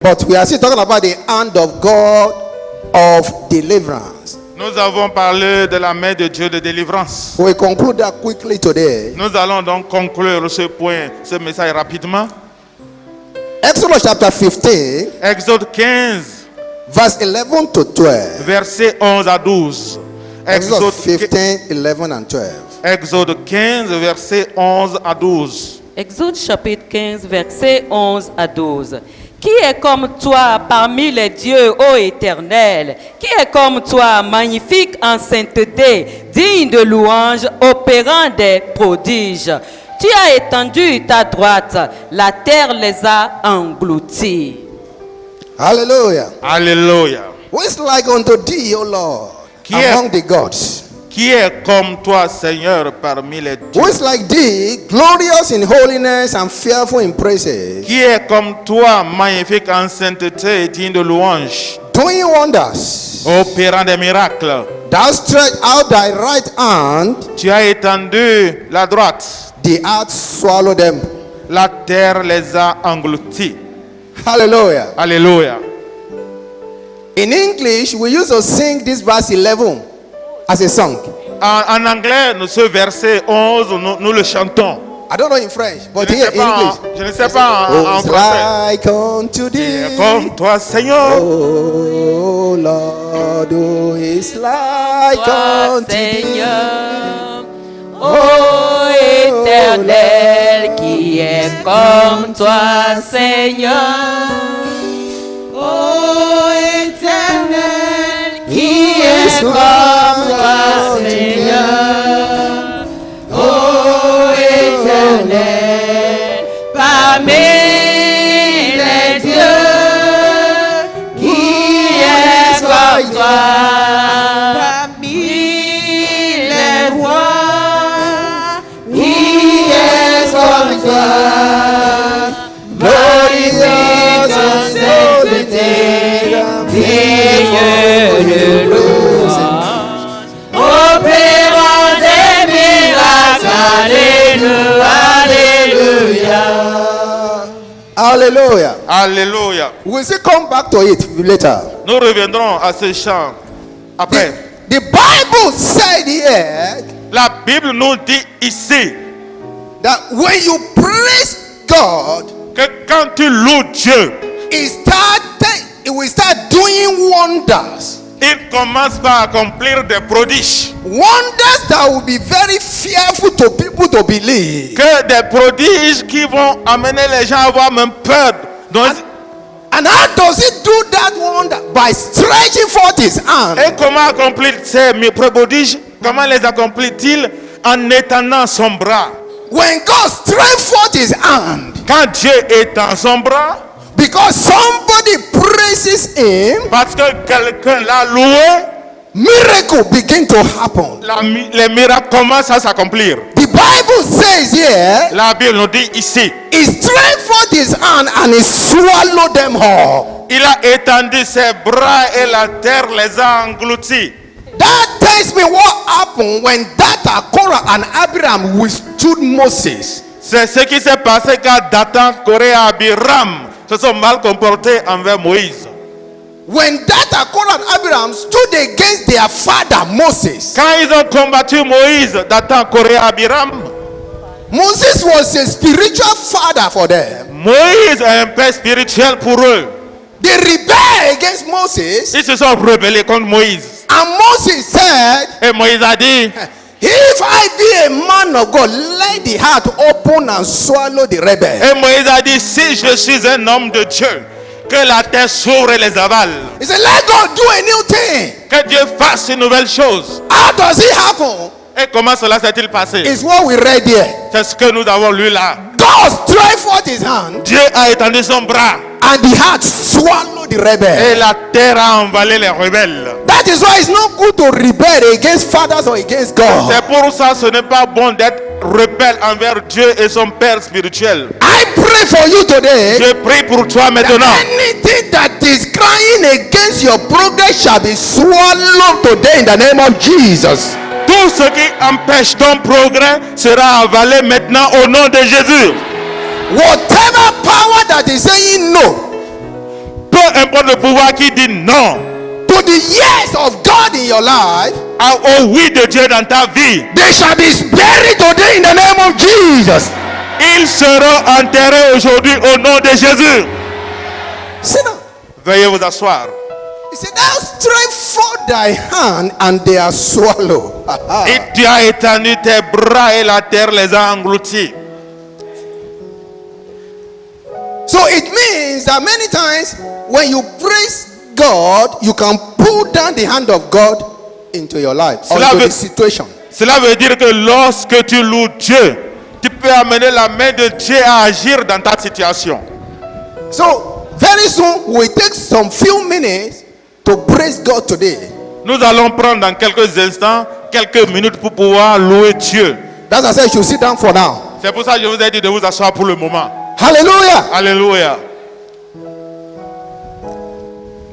But we are still talking about the hand of God of deliverance. Nous avons parlé de la main de Dieu de délivrance. We conclude that quickly today. Nous allons donc conclure ce point, ce message rapidement. Exodus chapter 15, Exode 15, verse 11 to 12. versets 11 à 12. Exodus 15, 11 and 12. Exode 15, versets 11 à 12. Exode chapitre 15, versets 11 à 12. Qui est comme toi parmi les dieux, ô Éternel? Qui est comme toi, magnifique en sainteté, digne de louange, opérant des prodiges? Tu as étendu ta droite, la terre les a engloutis. Hallelujah. Alléluia. Who is like unto thee, O Lord, Qui est- among the gods? Qui est comme toi, Seigneur, parmi les dieux? Who is like thee, glorious in holiness and fearful in praises, Qui est comme toi, magnifique en sainteté et digne de louange, doing wonders? opérant des miracles? Thou stretch out thy right hand, Tu as étendu la droite, the earth swallow them. la terre les a engloutis. Hallelujah. Alléluia. In English, we used to sing this verse 11 as a song. En anglais, ce verset 11, nous le chantons. I don't know in French, but Je ne here sais in pas, English. je ne sais pas en Oh, it's français. like unto Qui est thee, comme toi, Seigneur. oh Lord, who is like Toi, unto thee. Seigneur, ô Éternel, qui est comme toi, Seigneur. Ô Éternel, qui est comme toi, Seigneur. Ô Éternel, parmi les dieux, qui est comme toi. Parmi les rois, qui est comme toi. Glorieux en sainteté, digne de louange, opérant des miracles. Alléluia, alléluia. Hallelujah. Alléluia. We'll still come back to it later. Nous reviendrons à ce chant après. The Bible said here La Bible nous dit ici that when you praise God, que quand tu loues Dieu, it will start doing wonders. il commence par accomplir des prodiges. Wonders that will be very fearful to people to believe. Que des prodiges qui vont amener les gens à avoir même peur. Donc, And how does it do that wonder? By stretching forth his hand. et comment accomplir ces prodiges? Comment les accomplit-il? En étendant son bras. When God stretches forth his hand, Quand Dieu étend son bras, because somebody praises him, parce que quelqu'un l'a loué, miracle begin to happen. les miracles commencent à s'accomplir. The Bible says here, La Bible nous dit ici, he stretched forth his hand and he swallowed them all. il a étendu ses bras et la terre les a engloutis. That tells me what happened when Dathan, Korah, and Abiram withstood Moses. C'est ce qui s'est passé quand Dathan, Corée et Abiram se sont mal comportés envers Moïse. When Dathan, Korah, and Abiram stood against their father Moses, Quand ils ont combattu Moïse, Dathan, Corée et Abiram, Moses was a spiritual father for them. Moïse est un père spirituel pour eux. They rebelled against Moses, Ils se sont rebellés contre Moïse. and Moses said, Et Moïse a dit, if I be a man of God, let the heart open and swallow the rebel. et Moïse a dit, si je suis un homme de Dieu, que la terre s'ouvre et les avale. He said, let God do a new thing. Que Dieu fasse une nouvelle chose. How does it happen? Et comment cela s'est-il passé? It's what we read here. C'est ce que nous avons lu là. God stretched forth his hand, Dieu a étendu son bras and the heart swallowed the et rebel. la terre a envalé les rebelles. That is why it's not good to rebel against fathers or against God. C'est pour ça ce n'est pas bon d'être rebelle envers Dieu et son Père spirituel. I pray for you today. Je prie pour toi maintenant. Anything that is crying against your progress shall be swallowed today in the name of Jesus. Tout ce qui empêche ton progrès sera avalé maintenant au nom de Jésus. Whatever power that is saying no, contre le pouvoir qui dit non to the yes of God in your life, au oui de Dieu dans ta vie, they shall be buried today in the name of Jesus. ils seront enterrés aujourd'hui au nom de Jésus. Sit down. Veuillez vous asseoir. He said, thou stretch forth thy hand and they are swallowed. Et tu as étendu tes bras et la terre les a engloutis. So it means that many times when you praise God, you can pull down the hand of God into your life or Cela into veut- the situation. Cela veut dire que lorsque tu loues Dieu, tu peux amener la main de Dieu à agir dans ta situation. So very soon we take some few minutes to praise God today. Nous allons prendre dans quelques instants, quelques minutes pour pouvoir louer Dieu. That's why I said you should sit down for now. C'est pour ça que je vous ai dit de vous asseoir pour le moment. Hallelujah. Alléluia.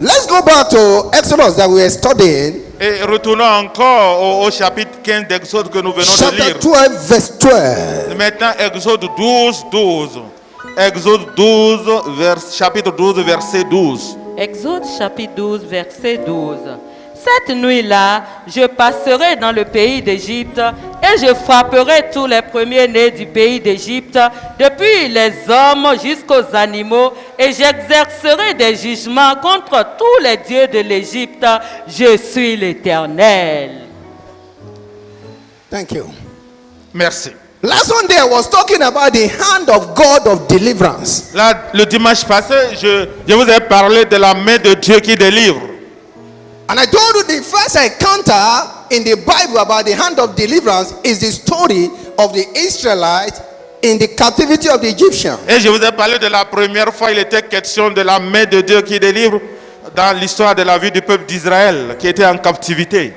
Let's go back to Exodus that we were studying. Et retournons encore au chapitre 15 d'Exode que nous venons de Chapter lire. 12, verse 12. Maintenant, Exode 12, 12. Exode 12, chapitre 12, verset 12. Exode chapitre 12, verset 12. Cette nuit-là, je passerai dans le pays d'Égypte et je frapperai tous les premiers-nés du pays d'Égypte, depuis les hommes jusqu'aux animaux, et j'exercerai des jugements contre tous les dieux de l'Égypte. Je suis l'Éternel. Thank you. Merci. Last Sunday I was talking about the hand of God of deliverance. Là, le dimanche passé, je vous ai parlé de la main de Dieu qui délivre. And I told you the first encounter in the Bible about the hand of deliverance is the story of the Israelites in the captivity of the Egyptians. Et je vous ai parlé de la première fois, il était question de la main de Dieu qui délivre dans l'histoire de la vie du peuple d'Israël qui était en captivité.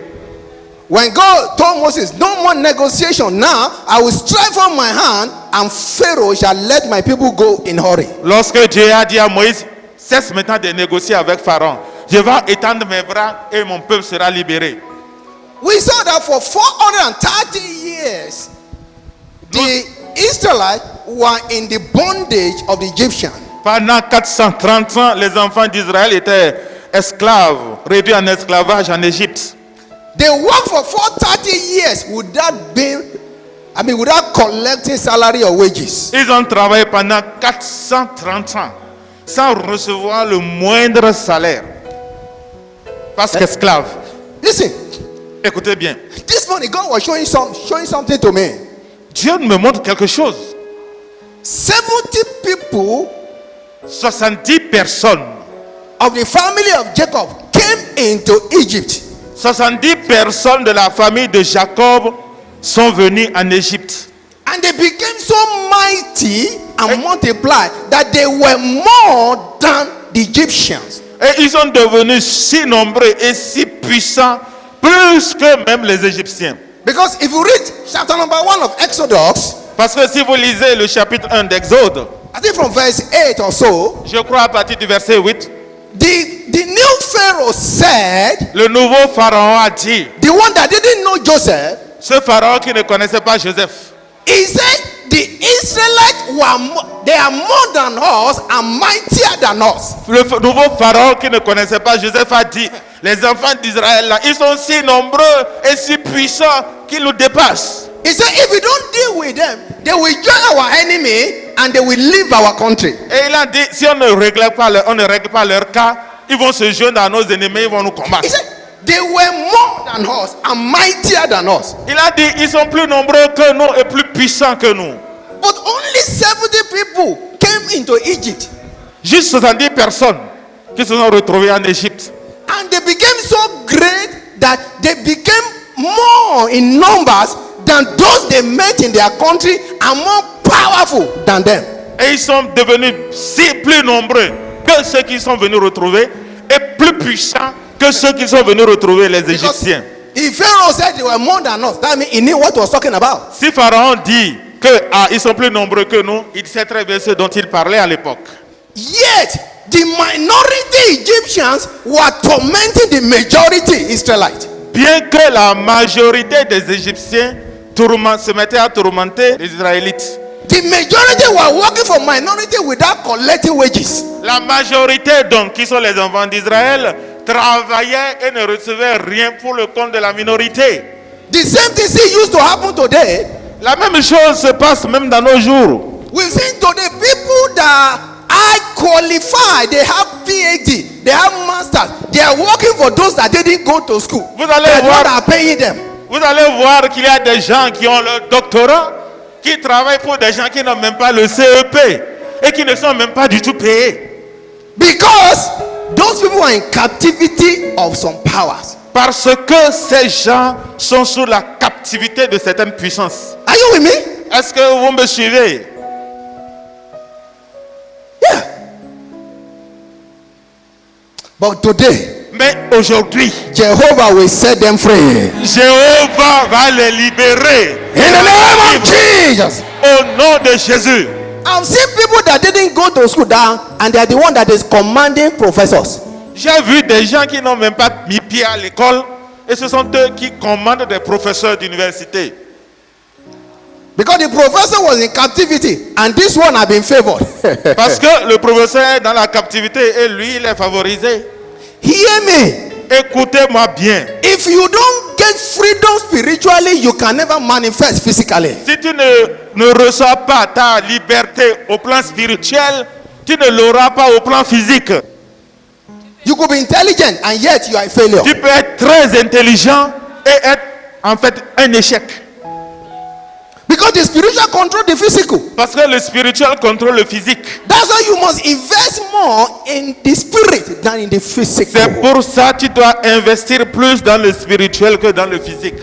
When God told Moses, no more negotiation, now I will stretch out my hand and Pharaoh shall let my people go in hurry. Lorsque Dieu a dit à Moïse, cesse maintenant de négocier avec Pharaon. Je vais étendre mes bras et mon peuple sera libéré. We saw that for 430 years, the Israelites were in the bondage of the Egyptians. Pendant 430 ans, les enfants d'Israël étaient esclaves, réduits en esclavage en Égypte. They worked for 430 years without collecting salary or wages. Ils ont travaillé pendant 430 ans sans recevoir le moindre salaire. Parce qu'esclaves. Listen, Écoutez bien. this morning God was showing something to me. Dieu me montre quelque chose. 70 people 70 personnes. of the family of Jacob came into Egypt. 70 personnes de la famille de Jacob sont venues en Égypte. And they became so mighty and multiplied that they were more than the Egyptians. Et ils sont devenus si nombreux et si puissants, plus que même les Égyptiens. Because if you read chapter number 1 of Exodus, Parce que si vous lisez le chapitre 1 d'Exode, I think from verse 8 or so, je crois à partir du verset 8, the new Pharaoh said, le nouveau pharaon a dit, the one that didn't know Joseph, ce pharaon qui ne connaissait pas Joseph, he said, the Israelites they are more than us and mightier than us. le nouveau pharaon qui ne connaissait pas Joseph a dit, les enfants d'Israël là, ils sont si nombreux et si puissants qu'ils nous dépassent. He said, if we don't deal with them, they will join our enemy and they will leave our country. Et il a dit, si on ne règle pas leur cas, ils vont se joindre à nos ennemis, ils vont nous combattre. He said, they were more than us and mightier than us. Il a dit, ils sont plus nombreux que nous et plus puissants que nous. But only 70 people came into Egypt. Juste 70 personnes qui se sont retrouvées en Égypte. And they became so great that they became more in numbers than those they met in their country and more powerful than them. Et ils sont devenus si plus nombreux que ceux qui sont venus retrouver et plus puissants que ceux qui sont venus retrouver les Because Égyptiens. if Pharaoh said they were more than us, that means he knew what he was talking about. Si Pharaon dit qu'ils sont plus nombreux que nous, il sait très bien ce dont il parlait à l'époque. Yet, the minority Egyptians were tormenting the majority Israelites. Bien que la majorité des Égyptiens se mettaient à tourmenter les Israélites. The majority were working for minority without collecting wages. La majorité, donc, qui sont les enfants d'Israël, travaillaient et ne recevaient rien pour le compte de la minorité. The same thing still used to happen today. La même chose se passe même dans nos jours. We've seen today people that are qualified, they have PhD, they have masters, they are working for those that didn't go to school. Vous allez They voir- are paying them. Vous allez voir qu'il y a des gens qui ont le doctorat, qui travaillent pour des gens qui n'ont même pas le CEP et qui ne sont même pas du tout payés. Because those people are in captivity of some powers. Parce que ces gens sont sous la captivité de certaines puissances. Are you with me? Est-ce que vous me suivez? Yeah. But today, Mais aujourd'hui, Jehovah will set them free. Jéhovah va les libérer. In the name of Jesus. Au nom de Jésus. I've seen people that didn't go to school down and they are the one that is commanding professors. J'ai vu des gens qui n'ont même pas mis pied à l'école et ce sont eux qui commandent des professeurs d'université. Because the professor was in captivity and this one had been favored. Parce que le professeur est dans la captivité et lui, il est favorisé. Hear me. Écoutez-moi bien. If you don't get freedom spiritually, you can never manifest physically. Si tu ne reçois pas ta liberté au plan spirituel, tu ne l'auras pas au plan physique. You could be intelligent and yet you are a failure. Tu peux être très intelligent et être en fait un échec. Because the spiritual control the physical. Parce que le spirituel contrôle le physique. That's why you must invest more in the spirit than in the physical. C'est pour ça que tu dois investir plus dans le spirituel que dans le physique.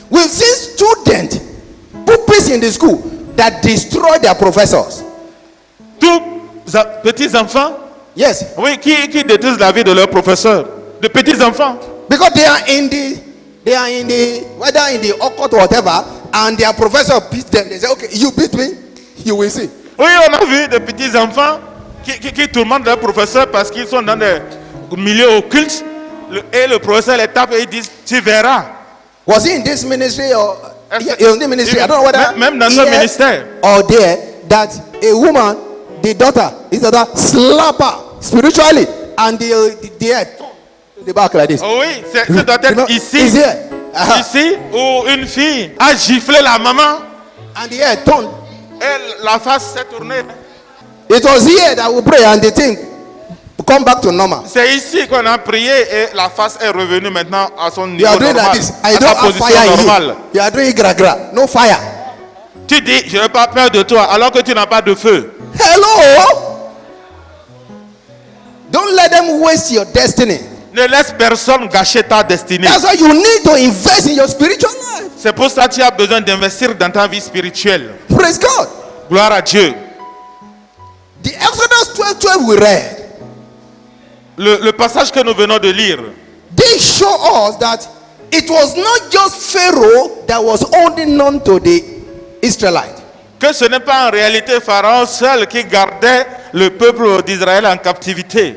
We've seen students, pupils in the school that destroy their professors. Tous petits enfants, Yes, oui, qui détruisent la vie de leurs professeurs, de petits enfants. because they are in the whether in the occult or whatever, and their professor beats them. They say, "Okay, you beat me, you will see." Oui, on a vu des petits enfants qui tourmentent leurs professeurs parce qu'ils sont dans des milieux occultes. Et le professeur les tape et il dit, tu verras. Was he in this ministry or in the ministry? I don't know whether Même dans ce here ministère. or there that a woman, his daughter slap her spiritually, and the head to the back like this. Oh oui, ça doit You know, être ici. it's here. Uh-huh. Ici, où une fille a giflé la maman And the head turned. et la face s'est tournée. It was here that we pray and the thing come back to normal. C'est ici qu'on a prié et la face est revenue maintenant à son You niveau are doing normal, like this. I à don't sa have position fire in normale. you. You are doing gra. No fire. Tu dis, je n'ai pas peur de toi alors que tu n'as pas de feu. Hello. Don't let them waste your destiny. Ne laisse personne gâcher ta destinée. That's why you need to invest in your spiritual life. C'est pour ça que tu as besoin d'investir dans ta vie spirituelle. Praise God. Gloire à Dieu. The Exodus 12:12 we read. Le passage que nous venons de lire, They show us that it was not just Pharaoh that was holding on to the Israelites. que ce n'est pas en réalité Pharaon seul qui gardait le peuple d'Israël en captivité.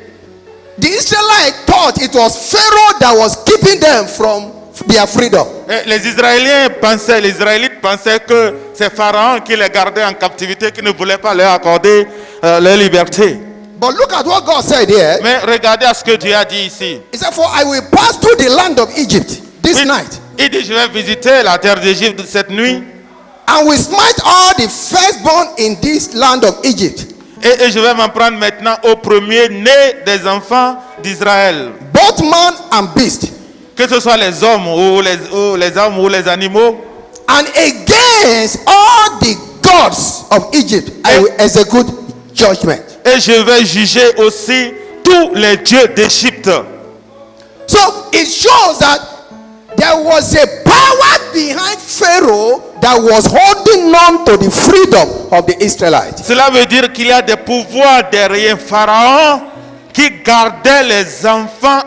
The Israelites thought it was Pharaoh that was keeping them from their freedom. Et les Israélites pensaient que c'est Pharaon qui les gardait en captivité, qui ne voulait pas leur accorder leur liberté. But look at what God said here. Mais regardez à ce que Dieu a dit ici. He said, "For I will pass through the land of Egypt this night, Il dit, je vais visiter la terre d'Égypte cette nuit and will smite all the firstborn in this land of Egypt, et je vais m'en prendre maintenant au premier né des enfants d'Israël. both man and beast, Que ce soit les hommes ou les hommes ou les animaux. and against all the gods of Egypt I will execute judgment." Et je vais juger aussi tous les dieux d'Égypte. So it shows that there was a power behind Pharaoh that was holding on to the freedom of the Israelites. Cela veut dire qu'il y a des pouvoirs derrière Pharaon qui gardaient les enfants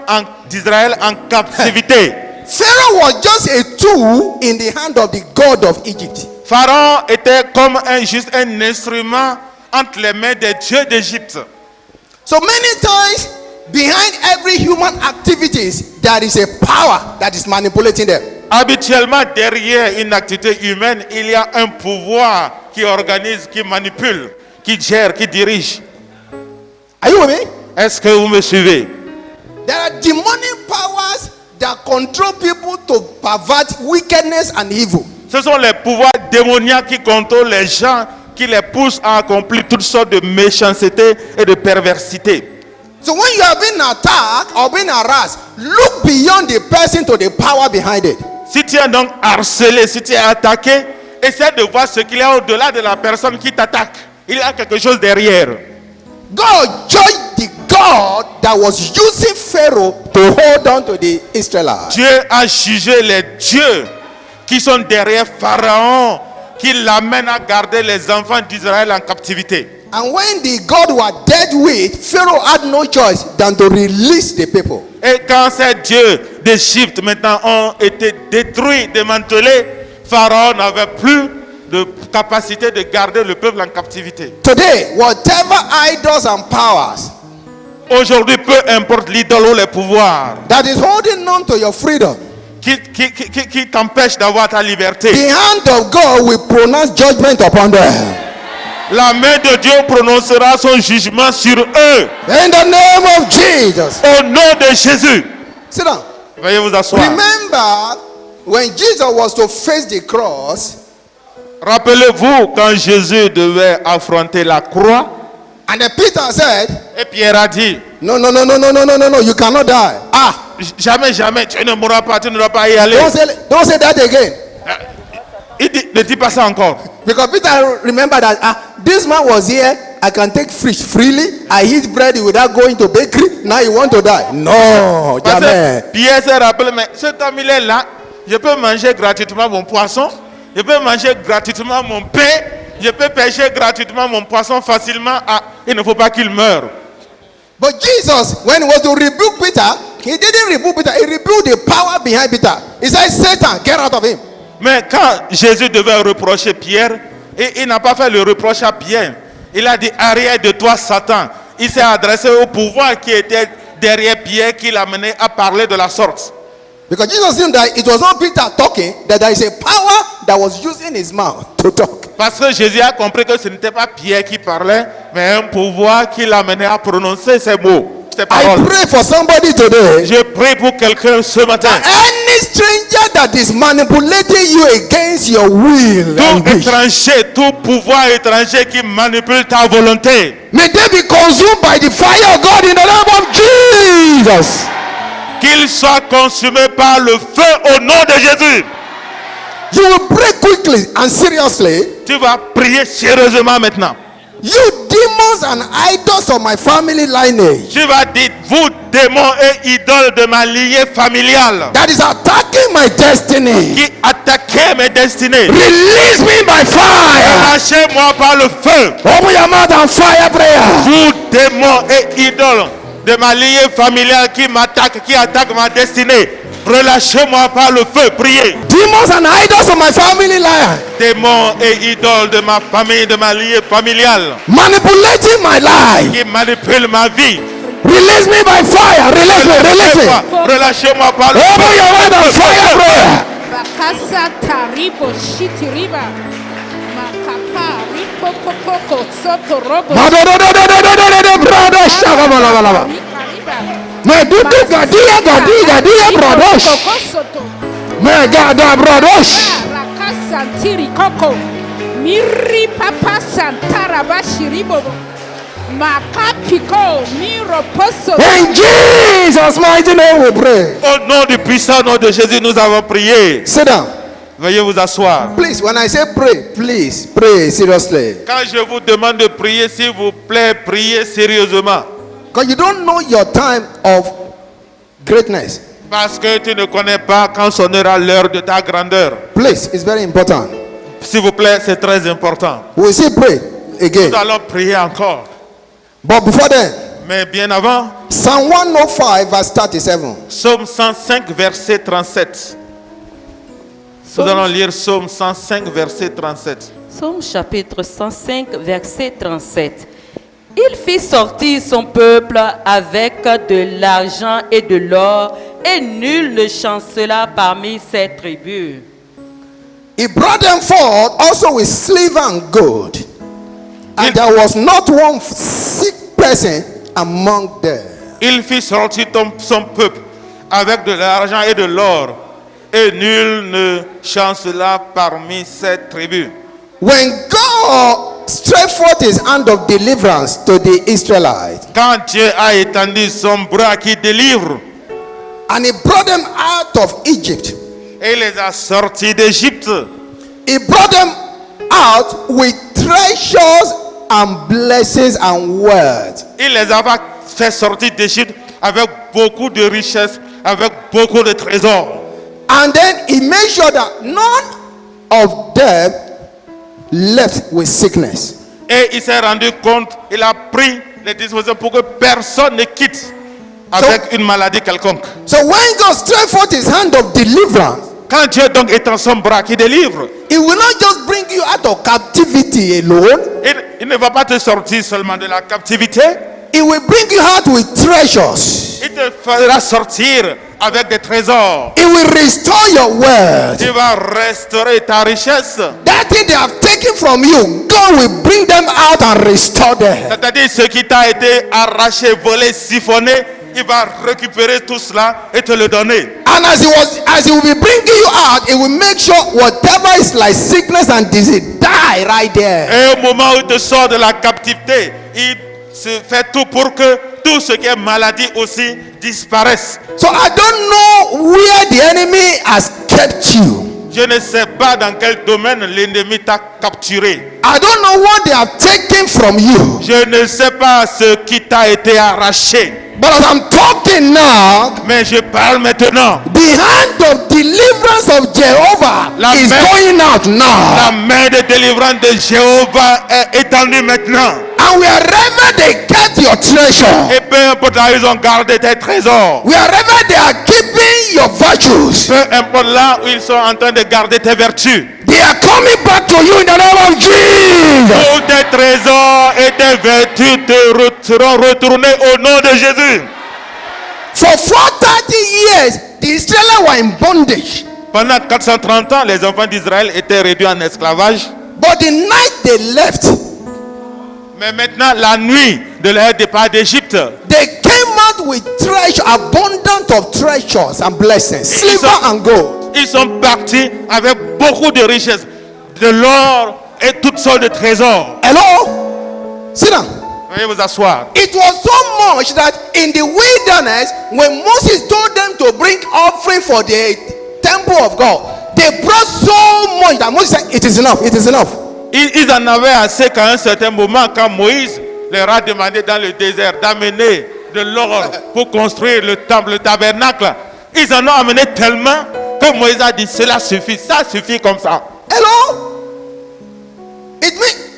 d'Israël en captivité. Pharaoh was just a tool in the hand of the God of Egypt. Pharaon était comme juste un instrument entre les mains des dieux d'Égypte. So many times, behind every human activities, there is a power that is manipulating them. Habituellement, derrière une activité humaine, il y a un pouvoir qui organise, qui manipule, qui gère, qui dirige. Are you with me? Est-ce que vous me suivez? There are demonic powers that control people to pervert wickedness and evil. Ce sont les pouvoirs démoniaques qui contrôlent les gens, qui les poussent à accomplir toutes sortes de méchanceté et de perversité. So when you are being attacked or being harassed, look beyond the person to the power behind it. Si tu es donc harcelé, si tu es attaqué, essaie de voir ce qu'il y a au-delà de la personne qui t'attaque. Il y a quelque chose derrière. God judged the God that was using Pharaoh to hold on to the Israelites. Dieu a jugé les dieux qui sont derrière Pharaon, qui l'amènent à garder les enfants d'Israël en captivité. And when the God was dealt with, Pharaoh had no choice than to release the people. Et quand ces dieux d'Égypte maintenant ont été détruits, démantelés, Pharaon n'avait plus de capacité de garder le peuple en captivité. Today, whatever idols and powers Aujourd'hui, peu importe l'idole ou les pouvoirs that is holding on to your freedom, qui t'empêchent d'avoir ta liberté, the hand of God will pronounce judgment upon them. la main de Dieu prononcera son jugement sur eux. In the name of Jesus. Au nom de Jésus. Sit down. Veuillez vous asseoir. Remember when Jesus was to face the cross, Rappelez-vous quand Jésus devait affronter la croix and then Peter said, et Pierre a dit, no, you cannot die. Ah, jamais, jamais, tu ne mourras pas, tu ne dois pas y aller. don't say that again. Il dit, ne dis pas ça encore. Because Peter remembered that this man was here. I can take fish freely. I eat bread without going to bakery. Now you want to die? No, Parce jamais. que Pierre s'est rappelé, mais cet homme il est là, je peux manger gratuitement mon poisson, je peux manger gratuitement mon pain, je peux pêcher gratuitement mon poisson facilement. Il ne faut pas qu'il meure. But Jesus, when he was to rebuke Peter, he didn't rebuke Peter. He rebuked the power behind Peter. He said, Satan, get out of him. Mais quand Jésus devait reprocher Pierre, et il n'a pas fait le reproche à Pierre, il a dit, arrière de toi Satan. Il s'est adressé au pouvoir qui était derrière Pierre, qui l'a mené à parler de la sorte. Because Jesus knew that it was not Peter talking, that there is a power that was using his mouth to talk. Parce que Jésus a compris que ce n'était pas Pierre qui parlait, mais un pouvoir qui l'a mené à prononcer ces mots, ces I paroles. pray for somebody today. Je prie pour quelqu'un ce matin. Any stranger that is manipulating you against your will and Tout wish, étranger, tout pouvoir étranger qui manipule ta volonté, may they be consumed by the fire of God in the name of Jesus. qu'il soit consumé par le feu au nom de Jésus. You will pray quickly and seriously. Tu vas prier sérieusement maintenant. You demons and idols of my family lineage Tu vas dire, vous démons et idoles de ma lignée familiale that is attacking my destiny, qui attaquaient mes destinées, release me by fire. lâchez-moi par le feu. Open your mouth and fire prayer. Vous démons et idoles de ma lignée familiale qui m'attaquent, qui attaquent ma destinée, relâchez-moi par le feu. Priez. Demons and idols of my family lineage Démons et idoles de ma famille, de ma lignée familiale manipulating my life. qui manipulent ma vie, Release me by fire. Release me. Release me. relâchez-moi par le Open your mouth and fire prayer. Bakasa taribo shitiriba. Makapa ripo popoko soto robo. Brother, shakabalaba. Me do gadia brothers. Me gada brothers. Rakasa tiri koko. Miri papa santara bashiribo. Makapiko miro poso. In Jesus' mighty name we pray. Au nom du puissant nom de Jésus, nous avons prié. Sit down. Veuillez vous asseoir. Please, when I say pray, please pray seriously. Quand je vous demande de prier, s'il vous plaît, priez sérieusement. Because you don't know your time of greatness. Parce que tu ne connais pas quand sonnera l'heure de ta grandeur. Please, it's very important. S'il vous plaît, c'est très important. We'll still pray again. Nous allons prier encore. But before then, Mais bien avant, Psalm 105 verse 37. Psaume 105, verset 37. Nous allons lire Psaume 105, verset 37. Psaume chapitre 105, verset 37. Il fit sortir son peuple avec de l'argent et de l'or, et nul ne chancela parmi ces tribus. He brought them forth also with silver and gold, and there was not one sick person among them. Il fit sortir son peuple avec de l'argent et de l'or, et nul ne chancela parmi ces tribus. When God stretched forth his hand of deliverance to the Israelites, Quand Dieu a étendu son bras qui délivre, and he brought them out of Egypt, et il les a sortis d'Égypte, he brought them out with treasures and blessings and wealth. il les a fait sortir d'Égypte avec beaucoup de richesses, avec beaucoup de trésors. And then he made sure that none of them left with sickness. Et il s'est rendu compte, il a pris les dispositions pour que personne ne quitte avec une maladie quelconque. So when God stretched forth his hand of deliverance, Quand Dieu donc étend son bras qui délivre, he will not just bring you out of captivity alone. il ne va pas te sortir seulement de la captivité, He will bring you out with treasures. il te fera sortir avec des trésors. He will restore your wealth. Il va restaurer ta richesse. That thing they have taken from you, God will bring them out and restore them. C'est-à-dire ce qui t'a été arraché, volé, siphonné, il va récupérer tout cela et te le donner. And as he will be bringing you out, he will make sure whatever is like sickness and disease die right there. Et au moment où il te sort de la captivité, il se fait tout pour que tout ce qui est maladie aussi disparaisse. So I don't know where the enemy has kept you. Je ne sais pas dans quel domaine l'ennemi t'a capturé. I don't know what they have taken from you. Je ne sais pas ce qui t'a été arraché. But as I'm talking now, Mais je parle maintenant. the hand of deliverance of Jehovah La is main- going out now. La main de délivrance de Jéhovah est étendue maintenant. And wherever they get your treasure, Et peu importe là où ils ont gardé tes trésors, wherever they are keeping your virtues, peu importe là où ils sont en train de garder tes vertus, they are coming back to you in the name of Jesus. tous tes trésors et tes vertus seront retournés au nom de Jésus. For 430 years, the Israelites were in bondage. Pendant 430 ans, les enfants d'Israël étaient réduits en esclavage. But the night they left, Mais maintenant, la nuit de leur départ d'Égypte, they came out with treasure, abundant of treasures and blessings, Ils silver sont- and gold. ils sont partis avec beaucoup de richesses, de l'or et toutes sortes de trésors. Hello? Sit down. Veuillez vous asseoir. It was so much that in the wilderness, when Moses told them to bring offering for the temple of God, they brought so much that Moses said, it is enough, it is enough. Ils en avaient assez qu'à un certain moment, quand Moïse leur a demandé dans le désert d'amener de l'or pour construire le temple, le tabernacle, ils en ont amené tellement que Moïse a dit, cela suffit, ça suffit comme ça. Hello? It means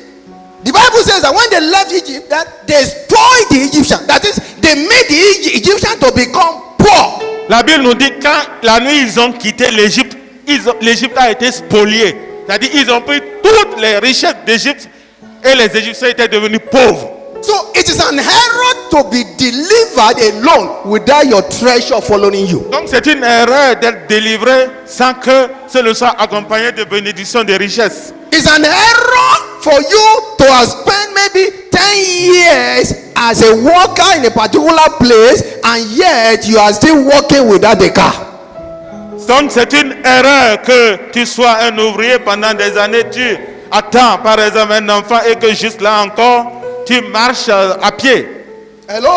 the Bible says that when they left Egypt, that they spoiled the Egyptians. That is, they made the Egyptians to become poor. La Bible nous dit quand la nuit ils ont quitté l'Égypte, l'Égypte a été spoliée. C'est-à-dire ils ont pris toutes les richesses d'Égypte et les Égyptiens étaient devenus pauvres. So it is an error to be delivered alone without your treasure following you. Donc c'est une erreur d'être délivré sans que ce ne soit accompagné de bénédictions, de richesses. It's an error for you to have spent maybe 10 years as a worker in a particular place and yet you are still working without a car. Donc c'est une erreur que tu sois un ouvrier pendant des années, tu attends par exemple un enfant et que juste là encore, tu marches à pied. Hello?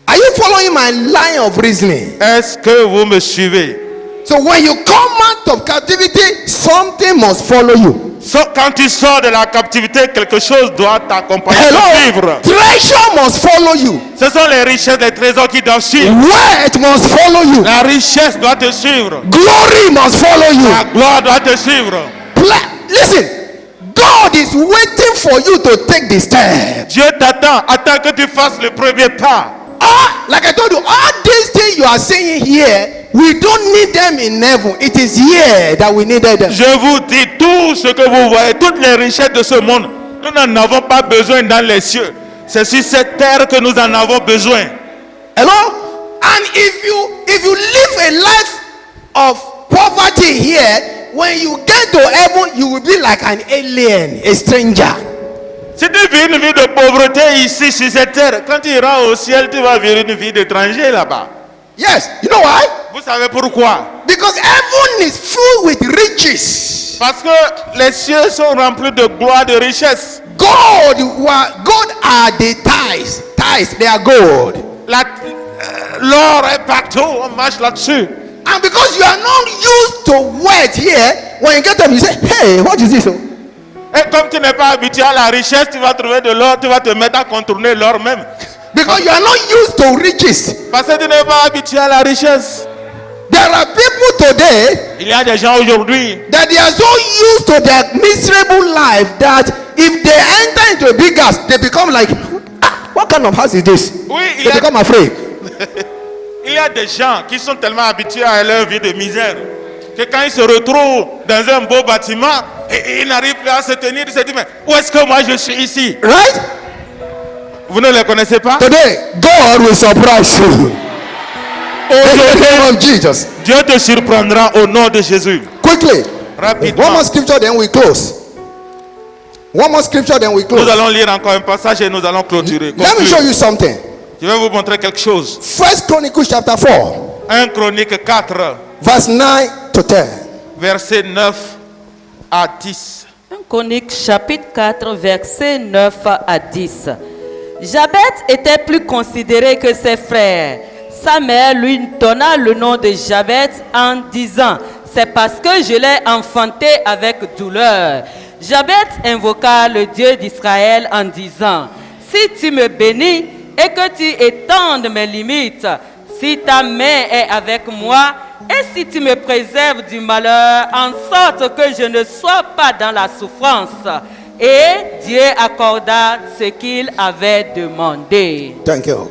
Are you following my line of reasoning? Est-ce que vous me suivez? So when you come out of captivity, something must follow you. Quand tu sors de la captivité, quelque chose doit t'accompagner, te Hello? suivre. Treasure must follow you. Ce sont les richesses, les trésors qui doivent suivre. Wealth must follow you. La richesse doit te suivre. Glory must follow you. La gloire doit te suivre. Listen, God is waiting for you to take the step. Dieu t'attend, attend que tu fasses le premier pas. Like I told you, all these things you are saying here, we don't need them in heaven. It is here that we needed them. Je vous dis, tout ce que vous voyez, toutes les richesses de ce monde, nous n'en avons pas besoin dans les cieux. C'est sur cette terre que nous en avons besoin. Hello? And if you live a life of poverty here, when you get to heaven, you will be like an alien, a stranger. Si tu vis une vie de pauvreté ici sur cette terre, quand tu iras au ciel, tu vas vivre une vie d'étranger là-bas. Yes, you know why? Vous savez pourquoi? Because heaven is full with riches. Parce que les cieux sont remplis de gloire, de richesse. God are the tithes. Tithes, they are gold. L'or est partout, on marche là-dessus. And because you are not used to wealth here, when you get up, you say, hey, what is this? Et comme tu n'es pas habitué à la richesse, tu vas trouver de l'or, tu vas te mettre à contourner l'or même. Because you are not used to riches. Parce que tu n'es pas habitué à la richesse. There are people today Il y a des gens aujourd'hui that they are so used to their miserable life that if they enter into a big house, they become like, what kind of house is this? Oui, They become afraid. il y a des gens qui sont tellement habitués à leur vie de misère que quand ils se retrouvent dans un beau bâtiment et ils n'arrivent plus à se tenir, ils se disent, mais où est-ce que moi je suis ici? Right? Vous ne les connaissez pas? Today, God will surprise you. In the name of Jesus. Dieu te surprendra au nom de Jésus. Quickly. Rapidement. One more scripture, then we close. One more scripture, then we Nous close. allons lire encore un passage et nous allons clôturer. Let me show you something. Je vais vous montrer quelque chose. First Chronicles chapter 4, 1 Chronique 4, verse 9 to 10. versets 9 à 10. 1 Chronique chapitre 4 versets 9 à 10. Jabet était plus considéré que ses frères. Sa mère lui donna le nom de Jabet en disant, c'est parce que je l'ai enfanté avec douleur. Jabet invoqua le Dieu d'Israël en disant, si tu me bénis et que tu étendes mes limites, si ta main est avec moi et si tu me préserves du malheur en sorte que je ne sois pas dans la souffrance. Et Dieu accorda ce qu'il avait demandé. Thank you.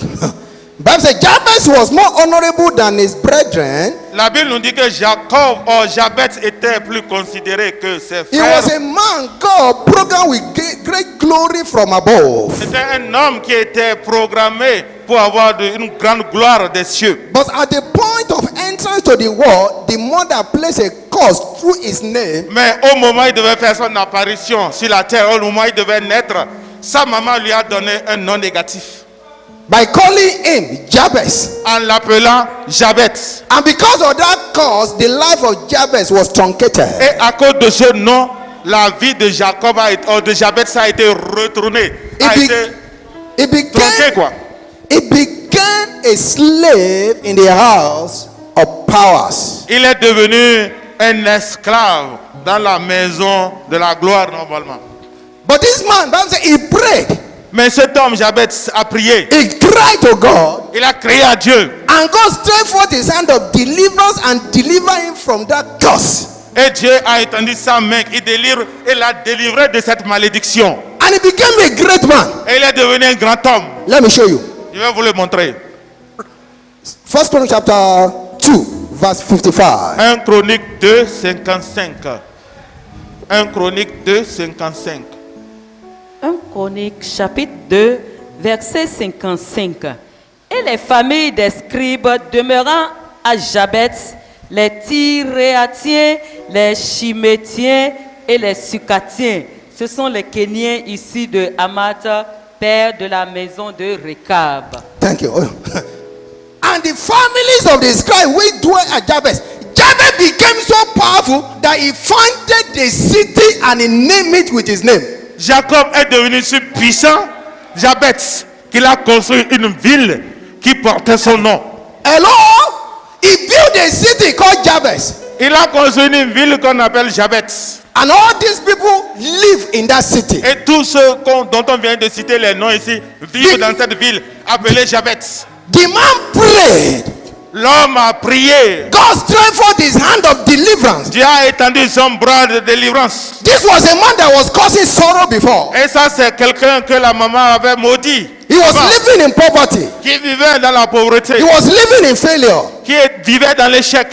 Bible says Jabez was more honorable than his brethren. La Bible nous dit que Jabet était plus considéré que ses He frères. was a man God programmed with great glory from above. C'était un homme qui était programmé pour avoir une grande gloire des cieux. But at the point of entrance to the world, the mother placed a curse through his name. Mais au moment où il devait faire son apparition sur la terre, au moment où il devait naître, sa maman lui a donné un nom négatif By calling him Jabez. en l'appelant Jabet. And because of that cause, the life of Jabez was truncated. Et à cause de ce nom, la vie de Jacob de Jabet a été retournée, a été tronquée quoi. He became a slave in the house of powers. Il est devenu un esclave dans la maison de la gloire normalement. But this man, Bible says, he prayed. Mais cet homme Jabet a prié. He cried to God. Il a crié à Dieu. And God stretched forth his hand of deliverance and delivered him from that curse. Et Dieu a étendu sa main, il l'a délivré de cette malédiction. And he became a great man. Et il est devenu un grand homme. Let me show you. Je vais vous le montrer. First Chronicles chapter 2, verse 55. 1 Chronique 2, 55. 1 Chronique 2, 55. 1 Chronique chapitre 2 verset 55. Et les familles des scribes demeurant à Jabet, les Tiréatiens, les Chimétiens et les Sucatiens. Ce sont les Kéniens ici de Hamath, père de la maison de Rekab. Thank you. And the families of the scribes which dwelt at Jabez. Jabez became so powerful that he founded the city and he named it with his name. Jacob est devenu si puissant, Jabet, qu'il a construit une ville qui portait son nom. Hello? He built a city called Jabez. Il a construit une ville qu'on appelle Jabet. And all these people live in that city. Et tous ceux dont on vient de citer les noms ici vivent dans cette ville appelée Jabet. The man prayed. L'homme a prié. God stretched forth his hand of deliverance. Dieu a étendu son bras de délivrance. This was a man that was causing sorrow before. Et ça, c'est quelqu'un que la maman avait maudit. He was living in poverty. Qui vivait dans la pauvreté. He was living in failure. Qui vivait dans l'échec.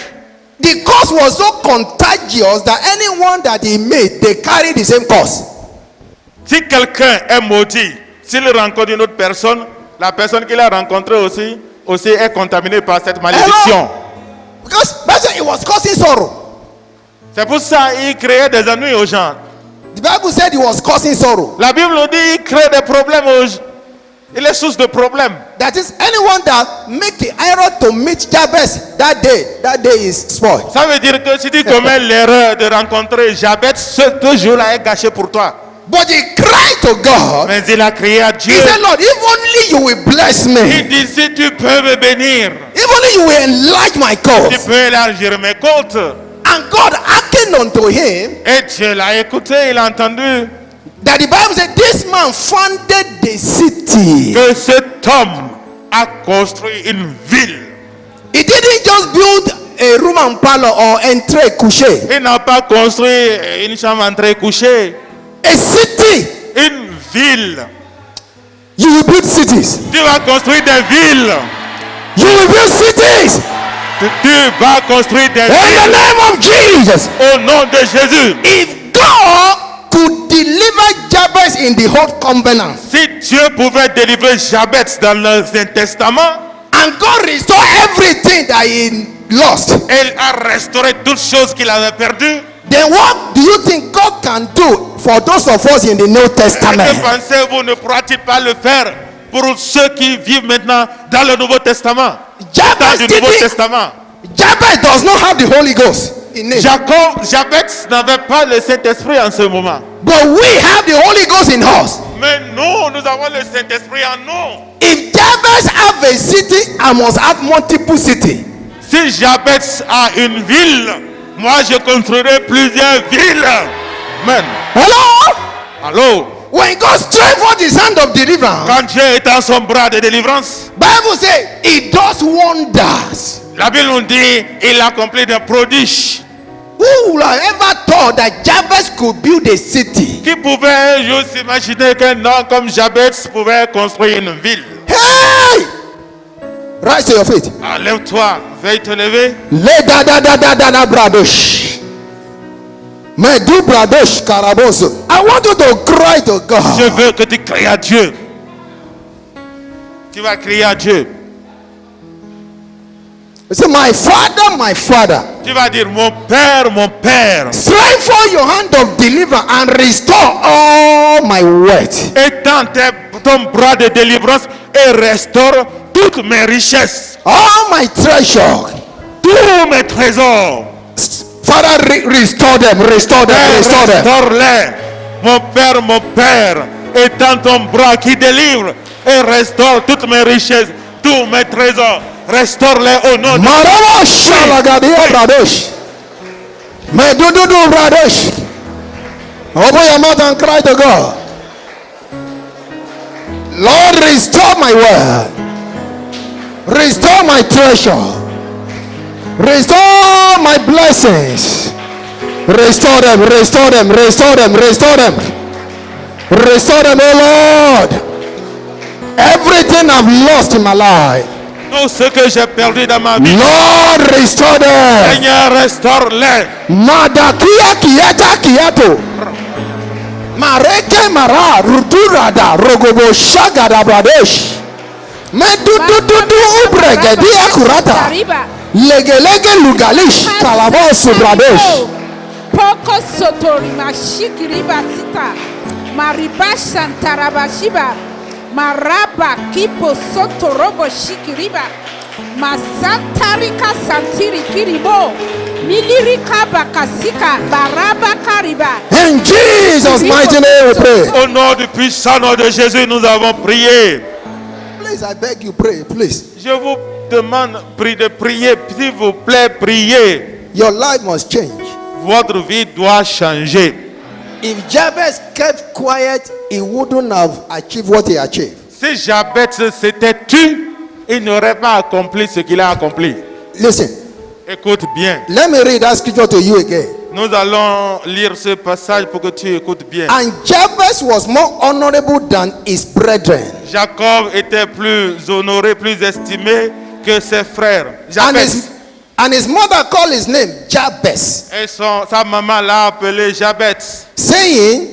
The curse was so contagious that anyone that he made, they carried the same curse. Si quelqu'un est maudit, s'il rencontre une autre personne, la personne qu'il a rencontrée aussi aussi est contaminé par cette malédiction. Because that's why it was causing sorrow. C'est pour ça qu'il créait des ennuis aux gens. The Bible said it was causing sorrow. La Bible nous dit qu'il crée des problèmes aux gens. Il est source de problèmes. That is, anyone that make the error to meet Jabez that day is spoiled. Ça veut dire que si tu commets l'erreur de rencontrer Jabez, ce jour-là est gâché pour toi. But he cried to God. Mais il a crié à He Dieu. said, Lord, if only you will bless Il me. dit, si tu peux me bénir, If only you will enlarge my tu cause. peux élargir mes côtes. And God hearkened unto him. Et Dieu l'a écouté, il a entendu That the Bible said this man founded the city. que cet homme a construit une ville. He didn't just build a room and parlor or entrée couché. Il n'a pas construit une chambre entrée couchée. A city. Une ville. You will build cities. Tu vas construire des villes. You will build cities. Tu vas construire des In the villes. name of Jesus. Au nom de Jésus. If God could deliver Jabez in the old covenant, Si Dieu pouvait délivrer Jabez dans l'Ancien Testament, and God restore everything that he lost, il a restauré toutes choses qu'il avait perdues. then what do you think God can do for those of us in the New Que Testament? pensez-vous, ne pourra-t-il pas le faire pour ceux qui vivent maintenant dans le Nouveau Testament? Dans Jabez le Nouveau didn't. Testament. Jabez does not have the Holy Ghost in him, Jabez n'avait pas le Saint-Esprit en ce moment. but we have the Holy Ghost in us. Mais nous avons le Saint-Esprit en nous. If Jabez have a city, I must have multiple cities. Si Jabez a une ville, moi je construirai plusieurs villes. Amen. Hello? Allô? When God stretched forth his hand of deliverance, Quand Dieu étend son bras de délivrance, Bible says he does wonders. la Bible nous dit il accomplit des prodiges. Who would have ever thought that Jabez could build a city? Qui pouvait juste imaginer qu'un homme comme Jabez pouvait construire une ville? Hey! Rise to your feet. Lève-toi, veuille te lever. Le da da da da da da bradosh. Me do bradosh karaboso. I want you to cry to Je God. veux que tu cries à Dieu. Tu vas crier à Dieu. Say, my Father, Tu vas dire, mon Père, stretch forth your hand of deliverance and restore all my wealth. étends ton bras de délivrance et restaure toutes mes richesses, All my treasure. tous mes trésors. Father, restore them, restore them, Père, restore them. restaure-les. Mon Père, étends ton bras qui délivre et restaure toutes mes richesses, tous mes trésors. Restaure-les au nom de Marama shalagadia bradosh. Me do bradosh. Open your mouth and cry to God. Lord, restore my wealth. Restore my treasure. Restore my blessings. Restore them, restore them, restore them, restore them. Restore them, oh Lord. Everything I've lost in my life. tout ce que j'ai perdu dans ma vie. Lord, restore them. Seigneur, restaure-les. Madakia kiata kiato. Mareke mara ruturada rogobo shagada bradesh. Medududu ubregedia kurata. Legelege lugalish kalabosu bradesh. Poko sotori mashikiriba sita. Mariba santarabashiba. Maraba kipo soto robo shikiriba. Masantarika santiri kiribo. Milirika bakasika baraba kariba. In Jesus' mighty name we pray. Au nom du puissant nom de Jésus, nous avons prié. Please, I beg you, pray, please. Je vous demande de prier, s'il vous plaît, priez. Your life must change. Votre vie doit changer. If Jabez kept quiet, he wouldn't have achieved what he achieved. Si Jabez s'était tu, il n'aurait pas accompli ce qu'il a accompli. Listen, Écoute bien. let me read that scripture to you again. Nous allons lire ce passage pour que tu écoutes bien. And Jabez was more honorable than his brethren. Jacob était plus honoré, plus estimé que ses frères. Jabez. And his mother called his name Jabez, Et sa maman l'a appelé Jabez, saying,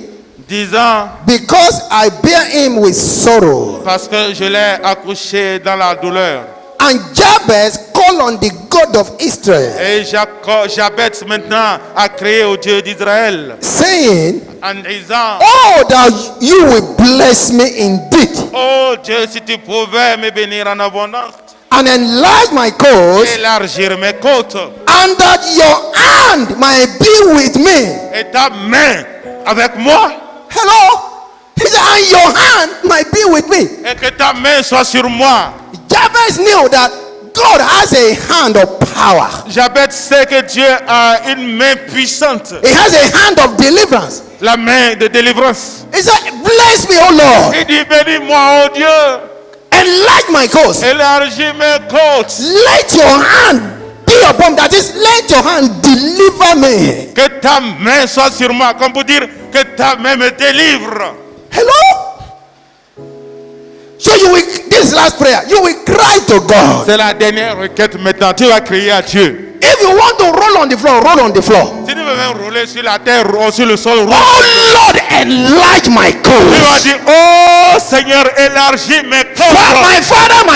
disant, because I bear him with sorrow. parce que je l'ai accouché dans la douleur. And Jabez called on the God of Israel, Et Jabez maintenant a crié au Dieu d'Israël saying, en disant, oh, that you will bless me indeed, oh Dieu, si tu pouvais me bénir en abondance, and enlarge my cause, élargir mes côtes, and that your hand might be with me. et ta main avec moi, Hello? He said, and your hand might be with me. et que ta main soit sur moi. Jabez knew that God has a hand of power. Jabez sait que Dieu a une main puissante, He has a hand of deliverance. la main de délivrance. He said, bless me, oh Lord. Il dit, bénis-moi, oh Dieu, Enlarge my cause. élargis mes côtes, Let your hand be upon me. That is, let your hand deliver me. que ta main soit sur moi, comme pour dire que ta main me délivre. Hello? So you will, this last prayer, you will cry to God. C'est la dernière requête maintenant, tu vas crier à Dieu. If you want to roll on the floor, roll on the floor. Si tu veux même rouler sur la terre ou sur le sol, roule. Oh Lord, enlarge my Tu vas cause. dire, oh Seigneur, élargis mes côtes. My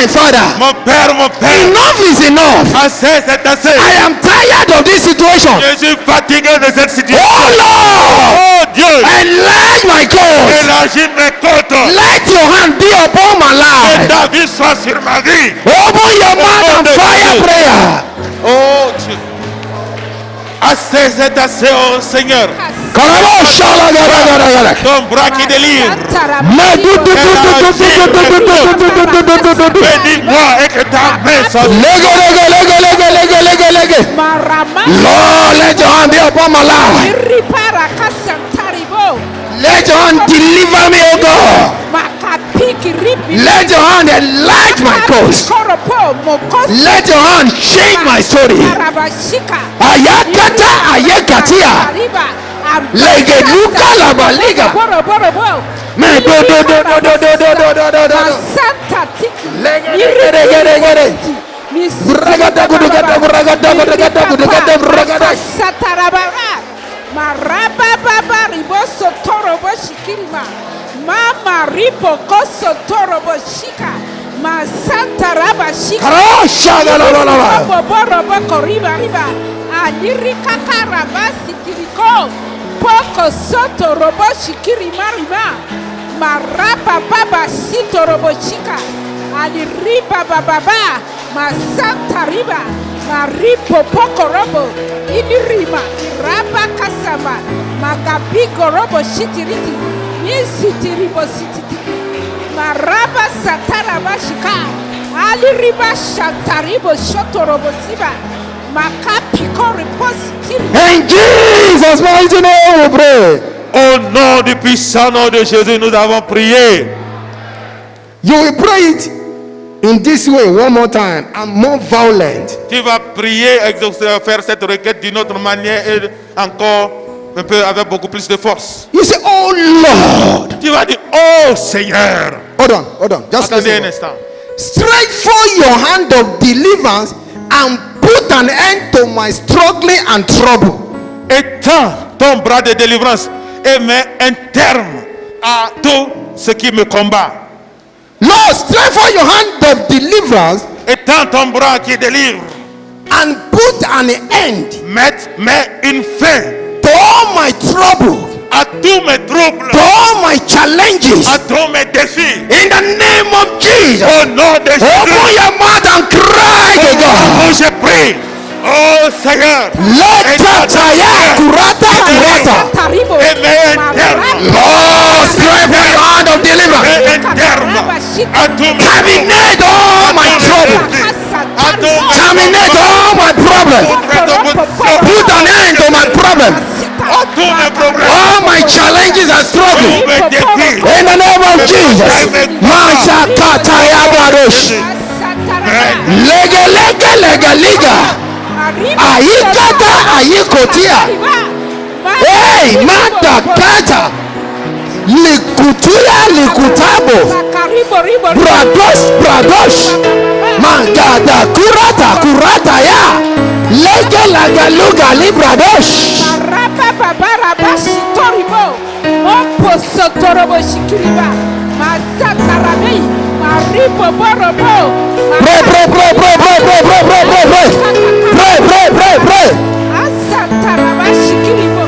father, Mon père, enough is enough. assez, c'est assez. I am tired of this situation. Je suis fatigué de cette situation. Oh Lord, Oh Dieu, enlarge my cause. élargis mes côtes. Let your hand be upon my Que life. ta vie soit sur ma vie. Open your mouth and fire prayer. Oh Dieu. Assez, c'est assez, oh Seigneur. Karabo shala gara gara gara. Ton bras qui délivre. Bénis-moi et que ta main soit sur Lego. Lord, let your hand be upon my life. Let your hand deliver me, oh God. Let your hand enlarge my cause. Let your hand change my story. Ayakata ayakatia. Lege luka laba liga. Me do. Lege. Bragada bragada. Maraba baba riboso torobo shikirima. Mama ripo koso torobo shika. Ma santa raba shika. Karo shaga la. Borobo koriba riba. Aniri kakaraba sitiriko. Poko soto robo shikirima riba. Marapa baba sito robo shika. Aniriba baba. Ma santa riba. Maripo poko robo inirima raba kasama magabigo robo shitiriti nisitiribo sititi maraba satara bashika aliriba shantaribo shotorobo siba makapiko ripositiri. In Jesus' mighty name we pray. Au nom du puissant nom de Jésus, nous avons prié. You will pray it in this way one more time and more violent. Tu vas prier, faire cette requête d'une autre manière et encore un peu avec beaucoup plus de force. You say, oh Lord. Tu vas dire, oh Seigneur. Hold on. Just Attendez un listen. instant. Stretch for your hand of deliverance and put an end to my struggling and trouble. Étends ton bras de délivrance et mets un terme à tout ce qui me combat. Lord, stretch for your hand of deliverance Étends ton bras qui délivre. and put an end Mets une fin to all my trouble, à tous mes troubles, to all my challenges. à tous mes défis. In the name of Jesus. Au nom de Open Jésus, your mouth and cry to God. je prie. Oh Seigneur, Let Tataya kurata. Taribo et mets un terme. Lord, stretch for your hand of deliverance. Mets un terme à tous mes Terminate all my trouble. à tous Terminate all my problems. Put an end to my problem. tous mes problèmes. All my challenges and struggles. Tous mes défis. In the name of Jesus. Masha Kataya Barosh. Lega. Ayikata ayikotia. Hey, Mata Kata. Likutabo. Bradosh. Mangada kurata ya. Lega lagaluga libradosh. Maripo borobo. Pray, pray, pray, pray, pray, pray, pray, pray, pray, pray. Pray, pray, pray, pray. Asataraba shikiribo.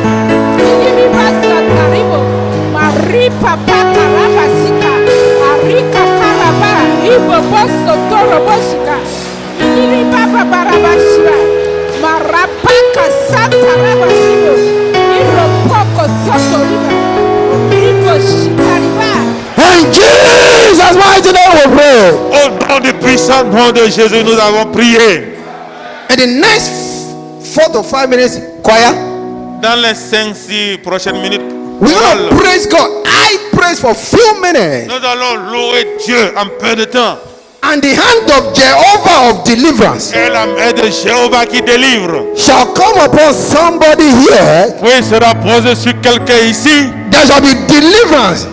Iliriba sataribo. Maripa pataraba shika. Arika karaba. Ibo boso torobo shika. Iliriba babaraba shika. Marapaka sataraba shibo. Iropoko sotoriba. Ibo shikariba. In Jesus' mighty name we pray. Au nom du puissant nom de Jésus, nous avons prié. In the next 4 to 5 minutes, choir, Dans les 5-6 prochaines minutes, we're going to praise God. I praise for few minutes. nous allons louer Dieu en peu de temps. And the hand of Jehovah of deliverance Et la main de Jéhovah qui délivre, shall come upon somebody here. oui, sera posée sur quelqu'un ici. There shall be deliverance.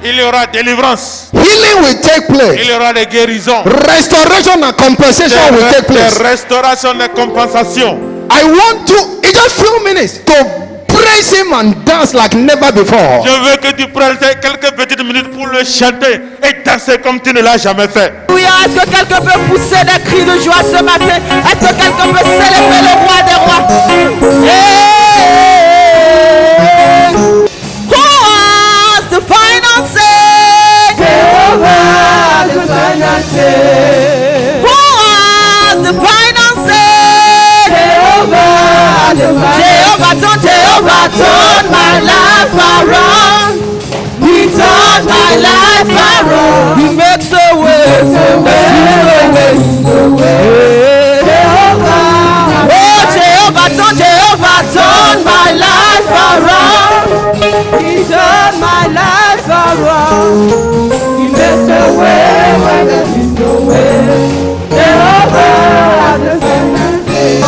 Il y aura délivrance. Healing will take place. Il y aura des guérisons. Restoration and compensation will take Des place. restaurations, des compensations. I want to, in just few minutes, to praise him and dance like never before. Je veux que tu prennes quelques petites minutes pour le chanter et danser comme tu ne l'as jamais fait. Est-ce que quelqu'un peut pousser des cris de joie ce matin? Est-ce que quelqu'un peut célébrer le roi des rois? Hey! Who has the final say? Jehovah the final say. Who has the final say? Jehovah the final say. Jehovah turn my life around. He turned my life around. He makes a way. Jehovah, oh Jehovah, turn my life around. He turned my life around. He makes a way where there is no way.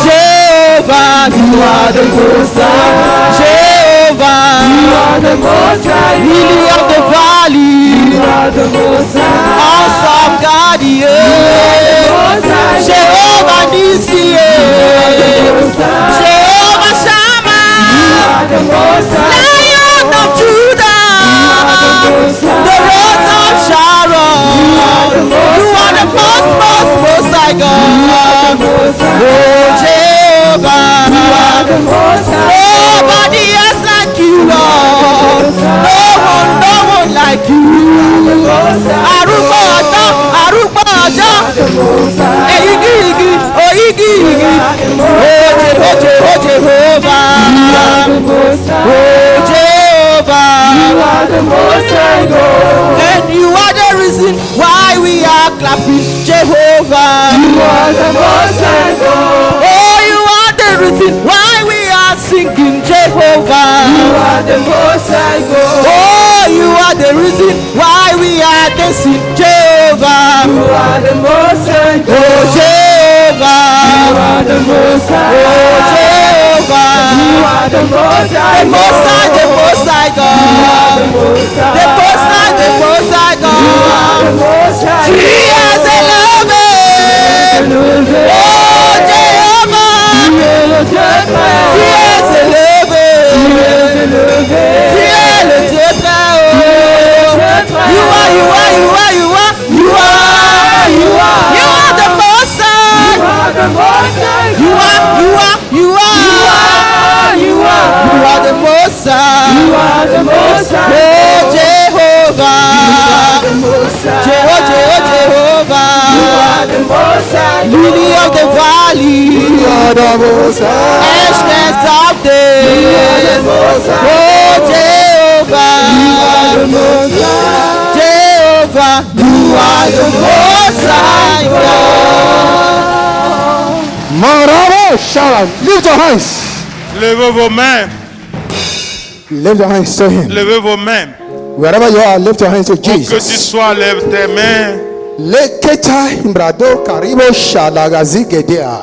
Jehovah, Jehovah, you are the most high. Jehovah, you are the most high. Lily of the valley, you are the most high. Awesome God, Jehovah Nissi, Jehovah Shammah, Lion of Judah, the Rose of Sharon. You are the most high God. Oh Jehovah, nobody else like you, Lord. No one like you. Arúgbó ọjọ́, igi, oh Jehovah, and you are the reason why we are clapping, Jehovah. You are the most high God. Oh, you are the reason why we are singing, Jehovah. You are the most high God. Oh, you are the reason why we are dancing, Jehovah. You are the most high God. Oh, Jehovah. You are the most high. Oh, Jehovah. You are the most high. The most high, the most high God. You are the most high. The most high, the most high God. You are the most high. Jesus, I love it. Oh, Jehovah. Jesus, I love it. You are the most high. You are the most high. Oh Jehovah. Jehovah. Lily of the valley. Ancient of days. Oh Jehovah. Jehovah. You are the most high God. Marabo Shalom. Lift your hands. Levez vos mains. Lift your hands to him. Levez vos mains. Wherever you are, lift your hands to Où que tu Jesus. sois, lève tes mains. Leketa imbrado karibo shalagazi gedea.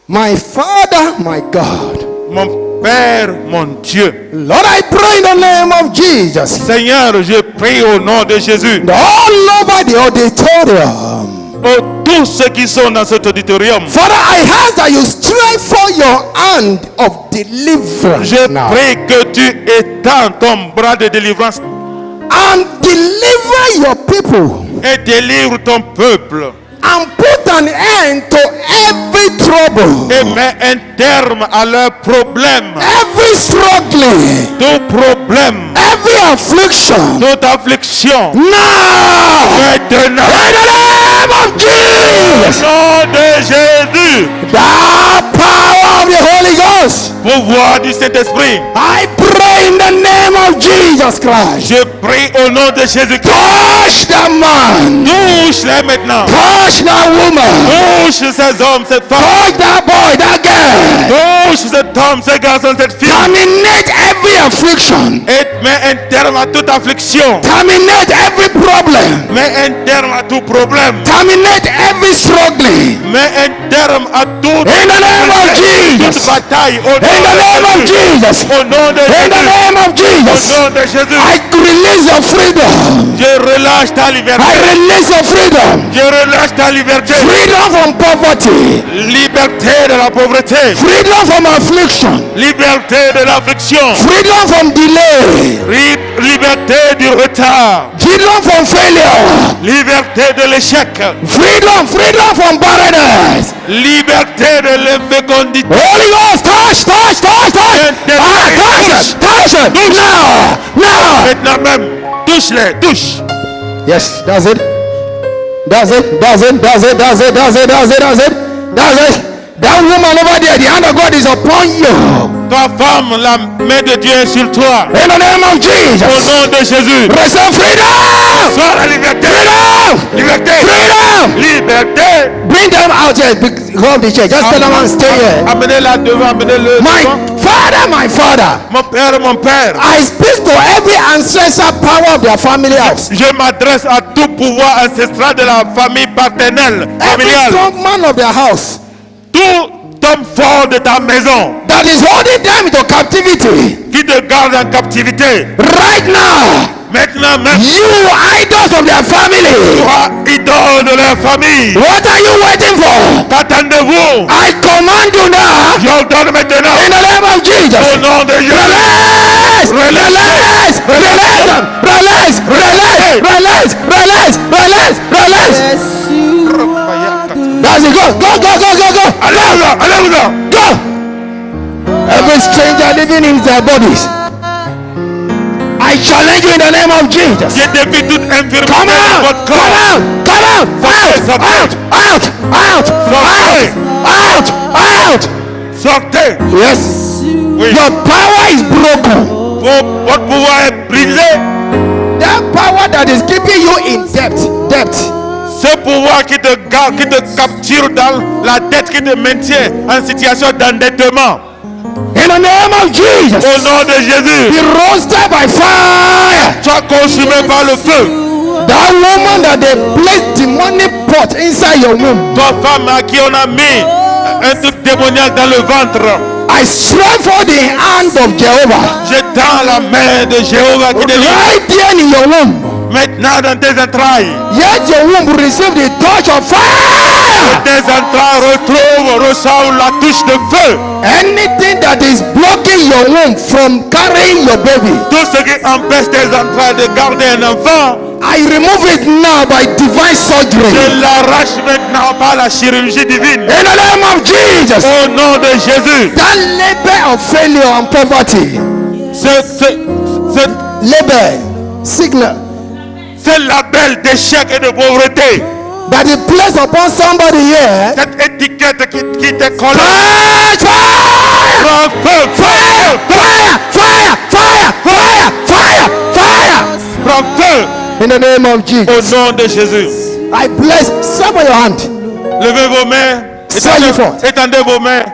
My Father, my God. Mon Père, mon Dieu. Lord, I pray in the name of Jesus. Seigneur, je prie au nom de Jésus. All over the auditorium. Pour tous ceux qui sont dans cet auditorium. Father, I ask that you strengthen your hand of deliverance Je now. prie que tu étends ton bras de délivrance. and deliver your people et délivre ton peuple and put an end to every trouble, et mets un terme à leurs problèmes, every struggling, tout problème, every affliction. toute affliction. Now, Maintenant, in the name of au Jesus, nom de Jésus, the power of the Holy Ghost, pouvoir du Saint-Esprit, I pray in the name of Jesus Christ. je prie au nom de Jésus-Christ. Touch that man, Touche-les maintenant. touch that woman, Touche ces hommes, ces femmes. touch that boy, that girl. Touche cet homme, ces garçons, cette fille. Terminate every affliction, Et mets un terme à toute affliction. terminate every problem, Mets un terme à tout problème. terminate every struggling. Mets un terme à toute In the name of Jesus. toute bataille. Au In the name of nom de Jésus. Jesus. Au nom de In the Jésus. name of Au Jesus. nom de Jésus. I release your freedom. Je relâche ta liberté. I release your freedom. Je relâche ta liberté. Freedom from poverty. Liberté de la pauvreté. Freedom from affliction. Liberté de l'affliction. Freedom from delay. Liberté du retard. Freedom from failure. Liberté de l'échec. Freedom from barrenness. Liberté de l'infécondité. Holy Ghost, touch. Touch it. Now. Maintenant même, touche-les, touche. Yes, that's it. That woman over there, the hand of God is upon you. Ta femme, la main de Dieu est sur toi. In the name of Au Jesus. nom de Jésus. Receive freedom. Sois la liberté. Liberté. Freedom. Liberté. Bring them out here because of the church. Just tell them and stay here. Amenez-la devant, amenez-le devant. My father. Mon père. I speak to every ancestral power of their family house. Je m'adresse à tout pouvoir ancestral de la famille paternelle, Every familiale. strong man of their house Tout homme fort de ta maison that is holding them into captivity qui te garde en captivité. right now. Maintenant même, You idols of their family. toi, idole de leur famille. What are you waiting for? Qu'attendez-vous? I command you now. J'ordonne maintenant. In the name of Au Jesus. nom de Jésus. Release. That's it. Go. Alléluia. Go. Every stranger living in their bodies, I challenge you in the name of Jesus. Je défie toute infirmité Come de out. votre corps. Sortez. Yes. Oui. Your power is broken. Votre pouvoir est brisé. That power that is keeping you in debt. Ce pouvoir qui te garde, qui te capture dans la dette, qui te maintient en situation d'endettement. In the name of Jesus. Au nom de Jésus. Be roasted by fire. Sois consumé par le feu. That woman that they placed demonic pot inside your womb, Toi, femme à qui on a mis un truc démoniaque dans le ventre. I strike for the hand of Jehovah. Je tends la main de Jéhovah qui te dit Right there in your womb. maintenant dans tes entrailles. Yet your womb receive the touch of fire. Tes entrailles reçoivent la touche de feu. Anything that is blocking your womb from carrying your baby, Tout ce qui empêche tes entrailles de garder un enfant, I remove it now by divine surgery. je l'arrache maintenant par la chirurgie divine. In the name of Jesus. Au nom de Jésus. That labor of failure and poverty, labor, sickness, Ce label d'échec et de pauvreté, that is placed upon somebody here. cette étiquette qui te colle, Touch fire! prends feu, Fire! prends feu. In the name of Au Jesus. nom de Jésus. I bless. Stop on your hand. Levez vos mains. Send it forth. Étendez vos mains.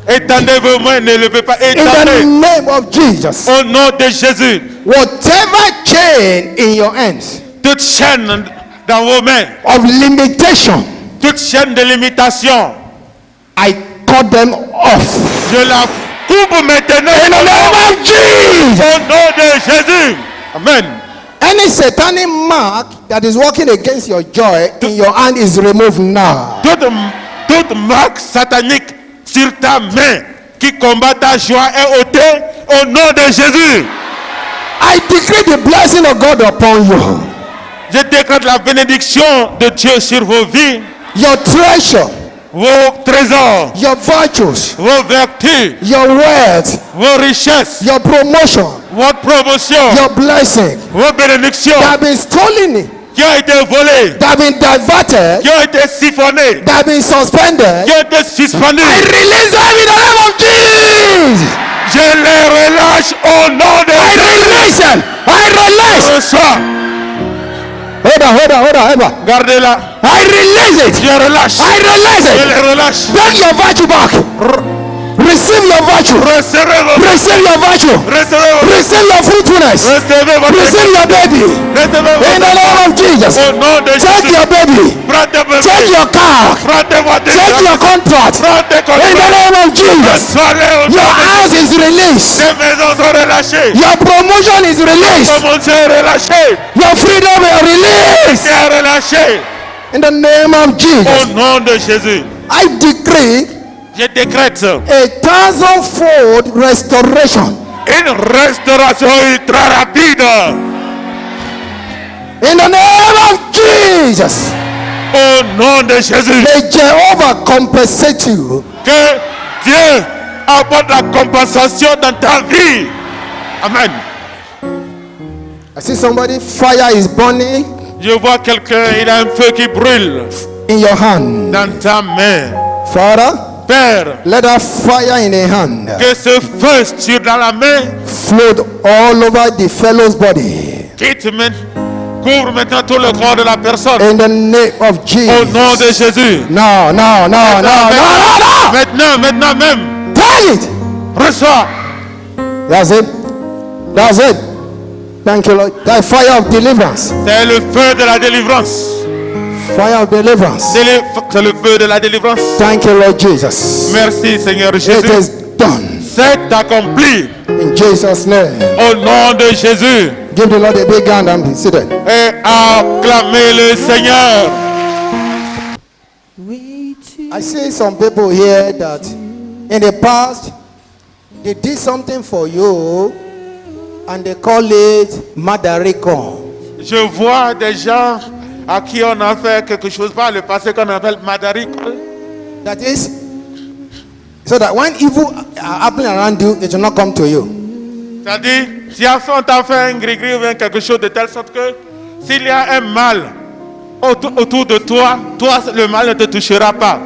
Étendez vos mains. Ne levez pas. In the Étendez. name of Jesus. Au nom de Jésus. Whatever chain in your hands Toute chaîne dans vos mains. of limitation, Toute chaîne de limitation. I cut them off. Je la coupe maintenant. In the name of Jesus. Au nom de Jésus. Amen. Any satanic mark that is working against your joy in your hand is removed now. Toute marque satanique sur ta main qui combat ta joie est ôtée au nom de Jésus. I decree the blessing of God upon you. Je décrète la bénédiction de Dieu sur vos vies, Your treasure, vos trésors, your virtues, vos vertus, your wealth, vos richesses, your promotion, votre promotion, your blessing vos bénédictions that have been stolen, qui ont été volées, that have been diverted, qui ont été siphonnées, that have been suspended. qui ont été suspendues. I release them in the name of Jesus. Je les relâche au nom de I release them. I release. Reçois. Hold on. Gardez-la. I release it. Je relâche. I release Je it. les relâche. Take your virtue back. Receive your virtue. Recevez vos Receive your virtue. Receive your fruitfulness. Recevez votre Receive your baby. Recevez In the name of Jesus. Au nom de Take Jésus. your baby. Prends tes bébés. Take your car. Prends tes voitures. Take your contract. Prends tes In the contrats. name of Jesus. Reçois-les au nom Your de house is released. Tes maisons sont relâchées. Your promotion is released. Promotion est relâchée. Your freedom is released. C'est relâché. In the name of Au Jesus. nom de Jésus. I decree Je décrète 1,000-fold restoration. une restauration ultra rapide. In the name of Jesus. Au nom de Jésus. May Jehovah compensate you. Que Dieu apporte la compensation dans ta vie. Amen. I see somebody, fire is burning Je vois quelqu'un, il a un feu qui brûle in your hand. dans ta main. Father, Père, let that fire in the hand que ce feu sur dans la main float all over the fellow's body. quitte couvre maintenant tout le corps de la personne. In the name of Au Jesus. nom de Jésus. No. Maintenant même. Take it. Reçois. That's it. Thank you, Lord. That fire of deliverance. C'est le feu de la délivrance. Fire of deliverance. C'est le feu de la délivrance. Thank you, Lord Jesus. Merci Seigneur It Jésus. is done. C'est accompli. In Jesus' name. Au nom de Jésus. Give the Lord a big hand and be seated. Et acclamez le Seigneur. I see some people here that in the past they did something for you and they call it Madarikon. Je vois des gens à qui on a fait quelque chose par le passé qu'on appelle Madarikon. That is, so that when evil are happening around you, it will not come to you. C'est-à-dire, si on t'a fait un gris-gris ou bien quelque chose de telle sorte que s'il y a un mal autour de toi, le mal ne te touchera pas.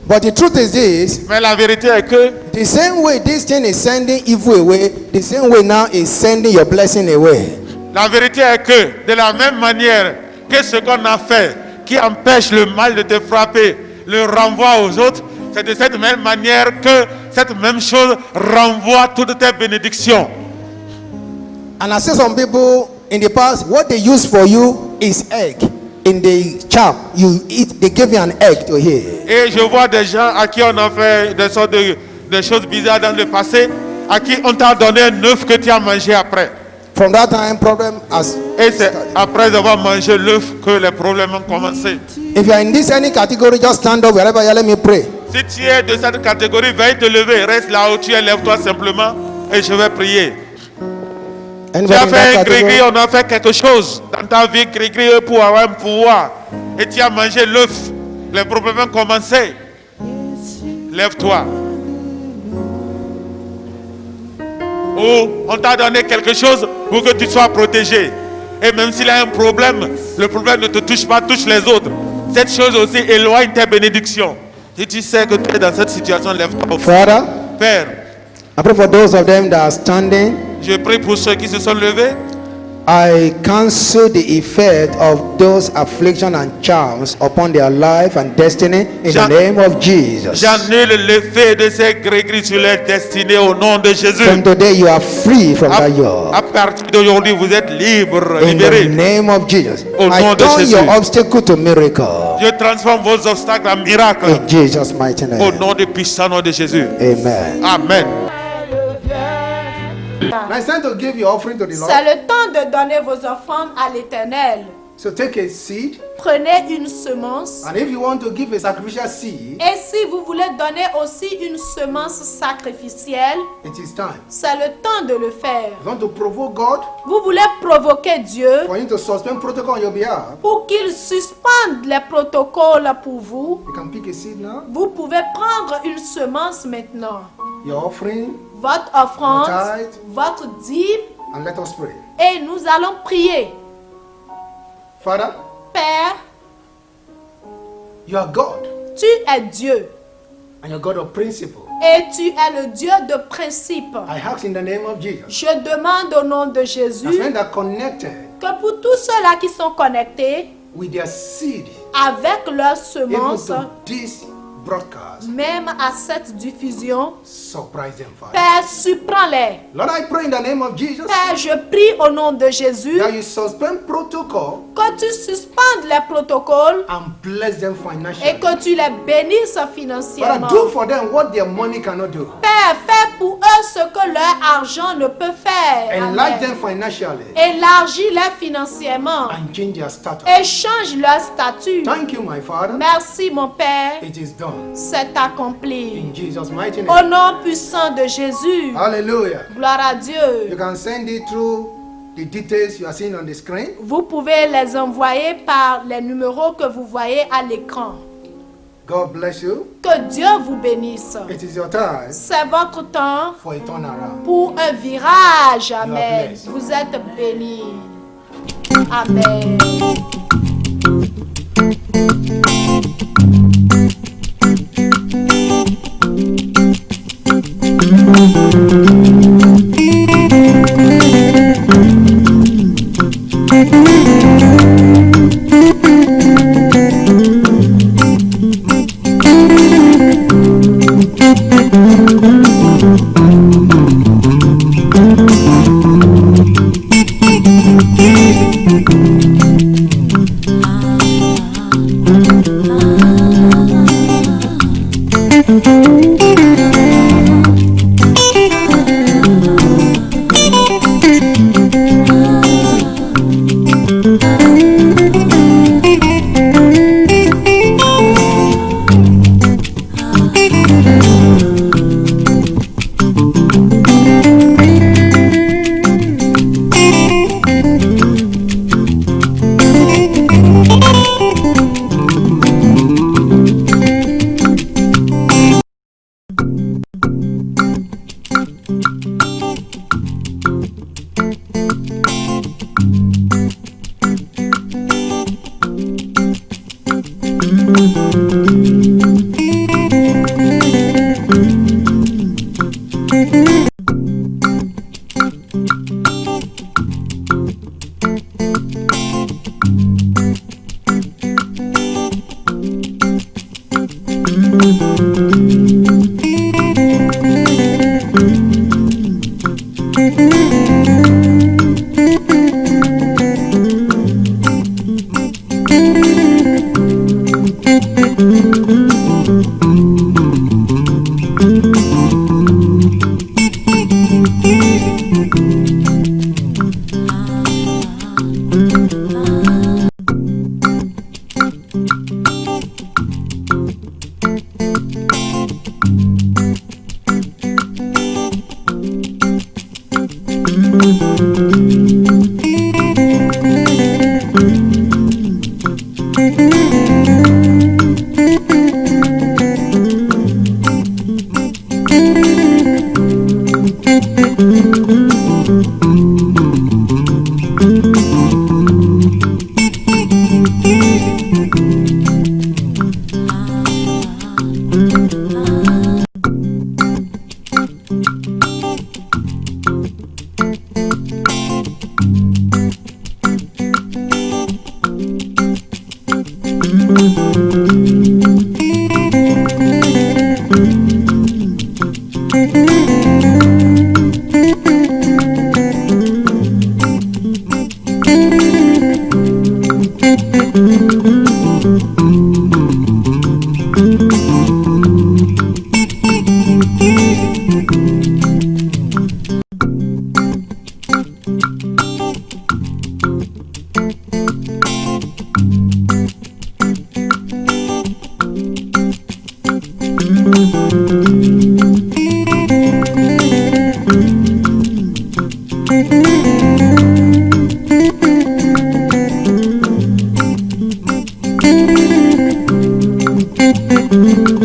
But the truth is this, Mais la vérité est que the same way this thing is sending evil away, the same way now is sending your blessing away. la vérité est que de la même manière que ce qu'on a fait qui empêche le mal de te frapper, le renvoie aux autres, c'est de cette même manière que cette même chose renvoie toutes tes bénédictions. And I see some people in the past, what they use for you is egg. In the charm, you eat, they give you an egg to eat. Et je vois des gens à qui on a fait des sortes de choses bizarres dans le passé, à qui on t'a donné un œuf que tu as mangé après. From that time, problem has. Et c'est après avoir mangé l'œuf que les problèmes ont commencé. If you are in this any category, just stand up wherever you are. Let me pray. Si tu es de cette catégorie, veuille te lever. Reste là où tu es, lève-toi simplement et je vais prier. Tu Anybody as in that fait un category? gris-gris, on a fait quelque chose dans ta vie, gris-gris pour avoir un pouvoir. Et tu as mangé l'œuf. Les problèmes ont commencé. Lève-toi. Ou on t'a donné quelque chose pour que tu sois protégé. Et même s'il y a un problème, le problème ne te touche pas, touche les autres. Cette chose aussi éloigne tes bénédictions. Si tu sais que tu es dans cette situation, lève-toi. Father, Père, I pray for those of them that are standing. je prie pour ceux qui se sont levés. I cancel the effect of those affliction and charms upon their life and destiny in the name of Jesus. J'annule l'effet de ces gris-gris sur leur destinée au nom de Jésus. From today, you are free from that yoke. À partir d'aujourd'hui, vous êtes libre, In the libéré. name of Jesus, Au nom I de turn Jésus. your obstacle to miracle. Je transforme vos obstacles en miracles. In Jesus' mighty Au name. nom du puissant nom de Jésus. Amen. Amen. Now it's time to give your offering to the Lord. C'est le temps de donner vos offrandes à l'Éternel. So take a seed, Prenez une semence. and if you want to give a sacrificial seed, Et si vous voulez donner aussi une semence sacrificielle, it is time. c'est le temps de le faire. You want to provoke God Vous voulez provoquer Dieu for him to suspend protocol on your behalf, pour qu'il suspende les protocoles pour vous. you can pick a seed now. Vous pouvez prendre une semence maintenant. Your offering, Votre offrande, Your tithe. votre dîme, and let us pray. et nous allons prier. Father, Père, you are God, tu es Dieu and you're God of principle. et tu es le Dieu de principe. I ask in the name of Jesus, Je demande au nom de as Jésus men that are connected que pour tous ceux-là qui sont connectés with their seed, avec leurs even semences, to this broadcast, même à cette diffusion, surprise them, Father. Père, surprends-les. Lord, I pray in the name of Jesus Père, je prie au nom de Jésus that you suspend protocol que tu suspendes les protocoles and bless them et financially. que tu les bénisses Father, financièrement. do for them what their money cannot do. Père, fais pour eux ce que leur argent ne peut faire. Enlarge Amen. them financially Élargis-les financièrement and change their status. et change leur statut. Thank you, my Father. Merci mon Père, It is done. c'est accompli. In Jesus' mighty Au name. nom puissant de Jésus, Hallelujah. gloire à You Dieu. can send it through the details you are seeing on the screen. Vous pouvez les envoyer par les numéros que vous voyez à l'écran. God bless you. Que Dieu vous bénisse. It is your time C'est votre temps for a turnaround. pour un virage. Amen. blessed. Vous êtes bénis. Amen. Thank you.